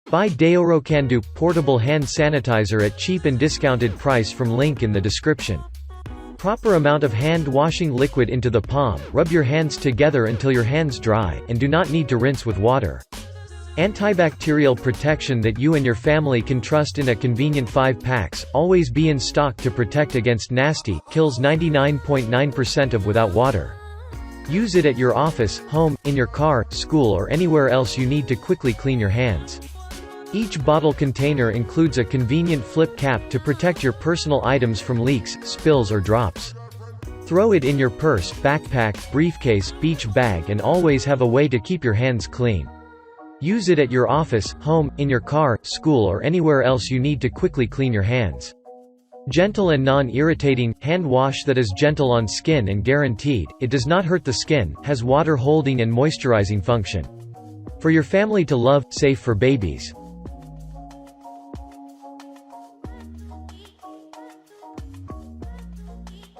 Buy Daorokanduhp portable hand sanitizer at cheap and discounted price from link in the description. Proper amount of hand washing liquid into the palm, rub your hands together until your hands dry, and do not need to rinse with water. Antibacterial protection that you and your family can trust in a convenient 5 packs, always be in stock to protect against nasty, kills 99.9% of without water. Use it at your office, home, in your car, school or anywhere else you need to quickly clean your hands. Each bottle container includes a convenient flip cap to protect your personal items from leaks, spills or drops. Throw it in your purse, backpack, briefcase, beach bag and always have a way to keep your hands clean. Use it at your office, home, in your car, school or anywhere else you need to quickly clean your hands. Gentle and non-irritating, hand wash that is gentle on skin and guaranteed, it does not hurt the skin, has water holding and moisturizing function. For your family to love, safe for babies.